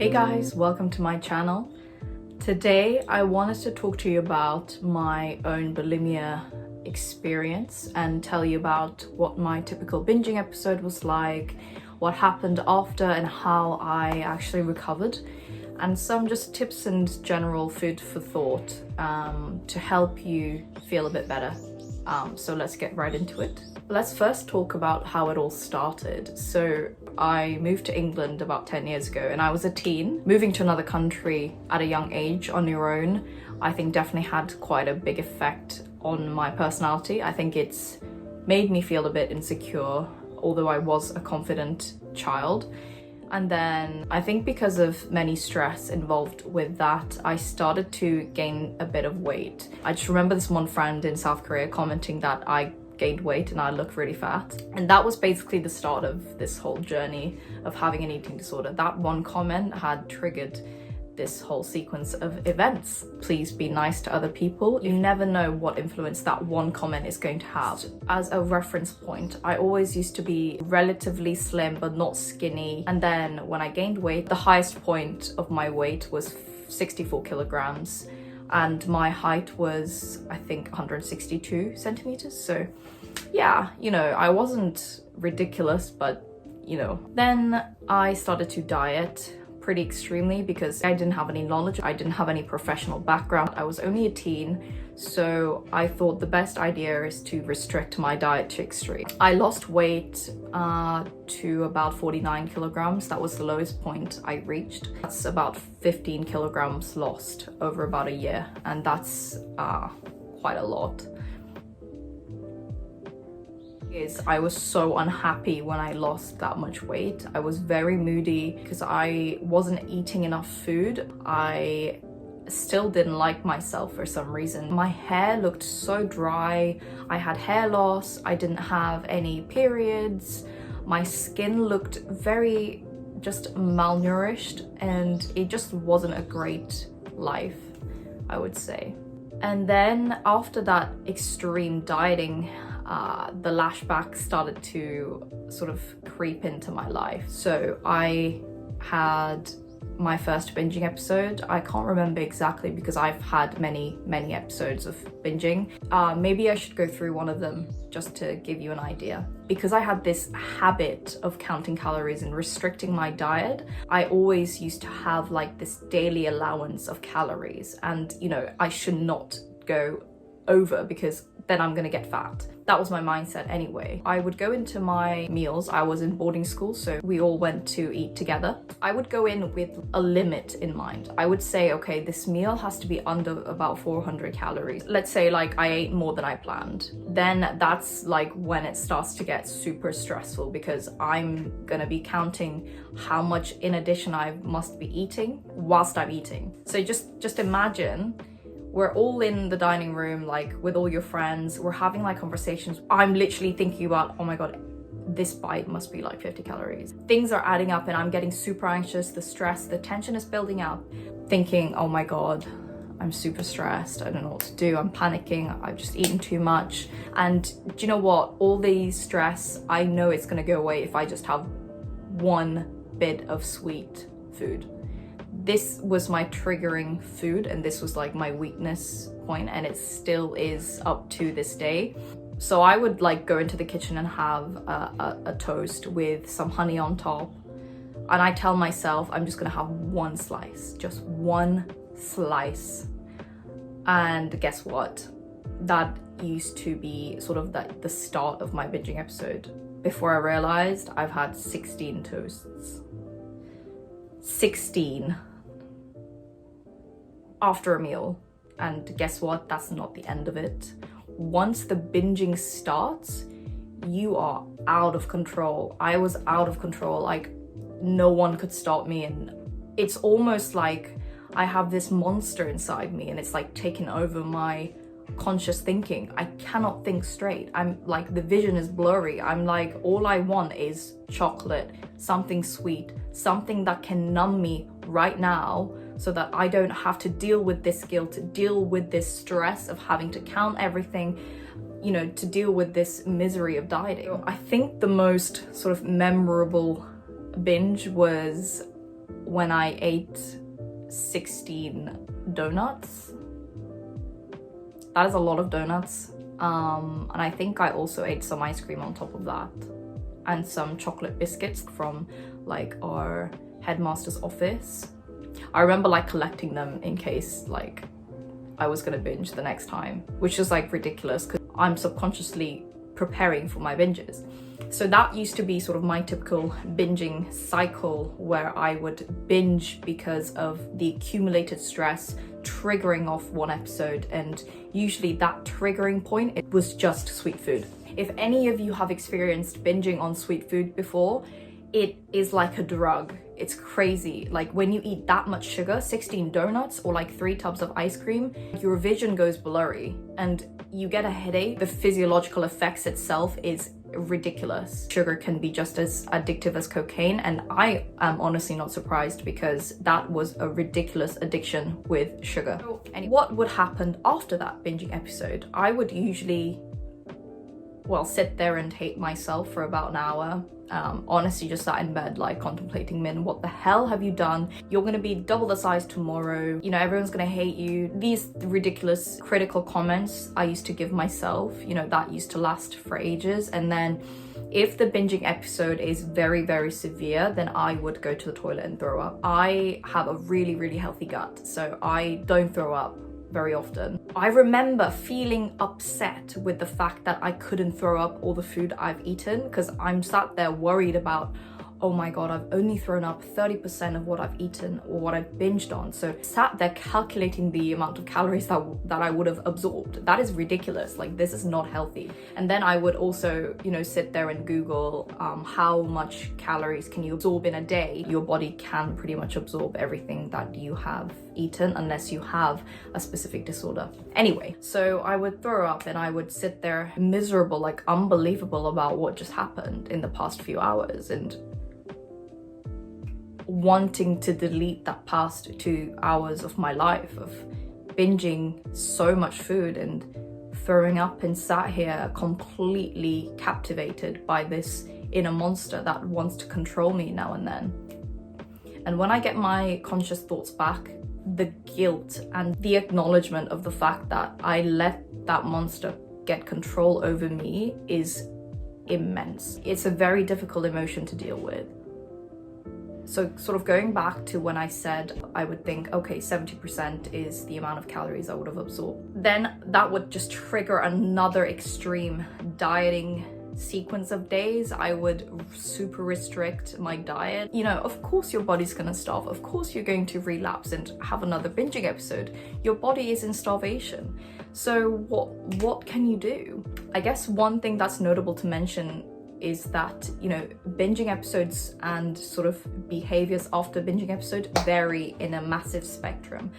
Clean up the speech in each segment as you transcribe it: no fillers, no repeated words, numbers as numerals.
Hey guys, welcome to my channel. Today I wanted to talk to you about my own bulimia experience and tell you about what my typical binging episode was like, what happened after and how I actually recovered, and some just tips and general food for thought to help you feel a bit better. So let's get right into it. Let's first talk about how it all started. So I moved to England about 10 years ago and I was a teen. Moving to another country at a young age on your own, I think definitely had quite a big effect on my personality. I think it's made me feel a bit insecure, although I was a confident child. And then I think because of many stress involved with that, I started to gain a bit of weight. I just remember this one friend in South Korea commenting that I gained weight and I looked really fat. And that was basically the start of this whole journey of having an eating disorder. That one comment had triggered this whole sequence of events. Please be nice to other people. You never know what influence that one comment is going to have. As a reference point, I always used to be relatively slim but not skinny. And then when I gained weight, the highest point of my weight was 64 kilograms. And my height was, I think, 162 centimeters. So yeah, I wasn't ridiculous, but Then I started to diet pretty extremely because I didn't have any knowledge. I didn't have any professional background. I was only a teen. So I thought the best idea is to restrict my diet to extreme. I lost weight to about 49 kilograms. That was the lowest point I reached. That's about 15 kilograms lost over about a year. And that's quite a lot. I was so unhappy when I lost that much weight. I was very moody because I wasn't eating enough food. I still didn't like myself for some reason. My hair looked so dry. I had hair loss. I didn't have any periods. My skin looked very just malnourished, and it just wasn't a great life, I would say. And then after that extreme dieting, the lashback started to sort of creep into my life. So I had my first binging episode. I can't remember exactly because I've had many episodes of binging. Maybe I should go through one of them just to give you an idea. Because I had this habit of counting calories and restricting my diet, I always used to have like this daily allowance of calories, and I should not go over because then I'm gonna get fat. That was my mindset anyway. I would go into my meals. I was in boarding school, so we all went to eat together. I would go in with a limit in mind. I would say, okay, this meal has to be under about 400 calories. Let's say like I ate more than I planned. Then that's like when it starts to get super stressful because I'm gonna be counting how much in addition I must be eating whilst I'm eating. So just imagine we're all in the dining room, like with all your friends. We're having like conversations. I'm literally thinking about, oh my God, this bite must be like 50 calories. Things are adding up and I'm getting super anxious. The stress, the tension is building up. Thinking, oh my God, I'm super stressed. I don't know what to do. I'm panicking. I've just eaten too much. And do you know what? All the stress, I know it's gonna go away if I just have one bit of sweet food. This was my triggering food, and this was like my weakness point, and it still is up to this day. So I would like go into the kitchen and have a toast with some honey on top, and I tell myself I'm just gonna have one slice, just one slice. And guess what? That used to be sort of the start of my binging episode. Before I realized I've had 16 toasts. 16 after a meal. And guess what? That's not the end of it. Once the binging starts, you are out of control. I was out of control. Like no one could stop me. And it's almost like I have this monster inside me and it's like taking over my conscious thinking. I cannot think straight. I'm like, the vision is blurry. I'm like, all I want is chocolate, something sweet, something that can numb me right now so that I don't have to deal with this guilt, to deal with this stress of having to count everything, to deal with this misery of dieting. I think the most sort of memorable binge was when I ate 16 donuts. That is a lot of donuts. And I think I also ate some ice cream on top of that, and some chocolate biscuits from like our headmaster's office. I remember like collecting them in case like I was gonna binge the next time, which is like ridiculous because I'm subconsciously preparing for my binges. So that used to be sort of my typical binging cycle, where I would binge because of the accumulated stress triggering off one episode, and usually that triggering point, it was just sweet food. If any of you have experienced binging on sweet food before, it is like a drug. It's crazy. Like when you eat that much sugar, 16 donuts or like 3 tubs of ice cream, your vision goes blurry and you get a headache. The physiological effects itself is ridiculous. Sugar can be just as addictive as cocaine, and I am honestly not surprised because that was a ridiculous addiction with sugar. And what would happen after that binging episode? I would usually, well, sit there and hate myself for about an hour. Honestly, just sat in bed like contemplating, Min, what the hell have you done? You're gonna be double the size tomorrow. You know, everyone's gonna hate you. These ridiculous critical comments I used to give myself, you know, that used to last for ages. And then if the binging episode is very, very severe, then I would go to the toilet and throw up. I have a really, really healthy gut, so I don't throw up very often. I remember feeling upset with the fact that I couldn't throw up all the food I've eaten, because I'm sat there worried about, oh my god, I've only thrown up 30% of what I've eaten or what I've binged on. So sat there calculating the amount of calories that I would have absorbed. That is ridiculous. Like, this is not healthy. And then I would also, you know, sit there and Google how much calories can you absorb in a day. Your body can pretty much absorb everything that you have eaten unless you have a specific disorder. Anyway, so I would throw up and I would sit there miserable, like unbelievable about what just happened in the past few hours, and wanting to delete that past 2 hours of my life of binging so much food and throwing up, and sat here completely captivated by this inner monster that wants to control me now and then. And when I get my conscious thoughts back, the guilt and the acknowledgement of the fact that I let that monster get control over me is immense. It's a very difficult emotion to deal with. So sort of going back to when I said I would think, okay, 70% is the amount of calories I would have absorbed. Then that would just trigger another extreme dieting sequence of days. I would super restrict my diet. You know, of course your body's gonna starve. Of course you're going to relapse and have another binging episode. Your body is in starvation. So what can you do? I guess one thing that's notable to mention is that, you know, binging episodes and sort of behaviors after binging episode vary in a massive spectrum.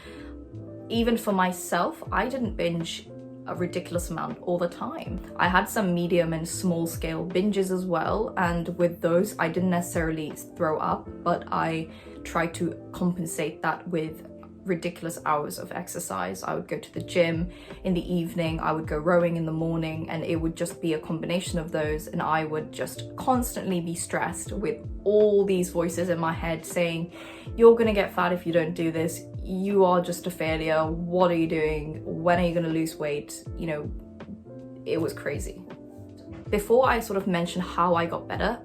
Even for myself, I didn't binge a ridiculous amount all the time. I had some medium and small scale binges as well, and with those I didn't necessarily throw up, but I tried to compensate that with ridiculous hours of exercise. I would go to the gym in the evening, I would go rowing in the morning, and it would just be a combination of those, and I would just constantly be stressed with all these voices in my head saying, you're gonna get fat if you don't do this, you are just a failure, what are you doing, when are you gonna lose weight? You know, it was crazy. Before I sort of mention how I got better,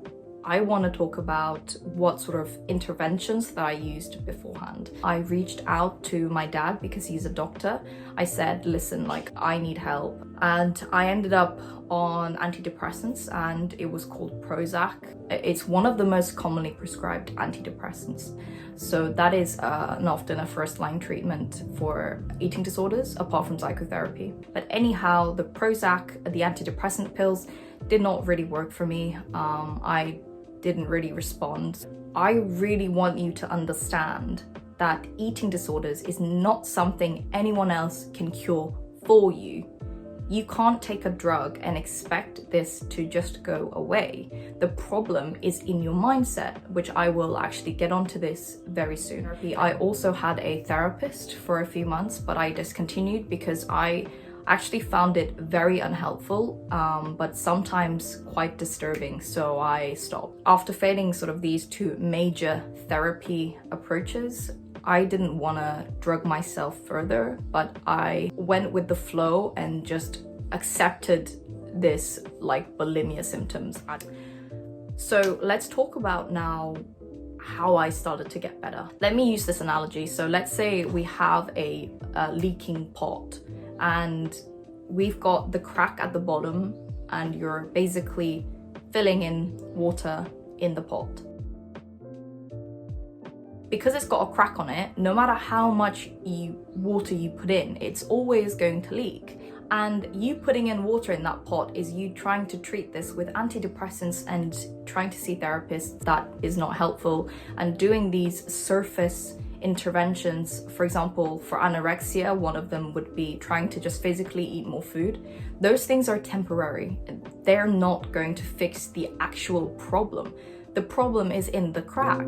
I want to talk about what sort of interventions that I used beforehand. I reached out to my dad because he's a doctor. I said, listen, like, I need help. And I ended up on antidepressants, and it was called Prozac. It's one of the most commonly prescribed antidepressants. So that is often a first-line treatment for eating disorders, apart from psychotherapy. But anyhow, the Prozac, the antidepressant pills, did not really work for me. I didn't really respond. I really want you to understand that eating disorders is not something anyone else can cure for you. You can't take a drug and expect this to just go away. The problem is in your mindset, which I will actually get onto this very soon. I also had a therapist for a few months, but I discontinued because I I actually found it very unhelpful, but sometimes quite disturbing, so I stopped. After failing sort of these two major therapy approaches, I didn't want to drug myself further, but I went with the flow and just accepted this like bulimia symptoms. So let's talk about now how I started to get better. Let me use this analogy. So let's say we have a leaking pot and we've got the crack at the bottom and you're basically filling in water in the pot. Because it's got a crack on it, no matter how much water you put in, it's always going to leak. And you putting in water in that pot is you trying to treat this with antidepressants and trying to see therapists. That is not helpful. And doing these surface interventions, for example, for anorexia, one of them would be trying to just physically eat more food. Those things are temporary. They're not going to fix the actual problem. The problem is in the crack.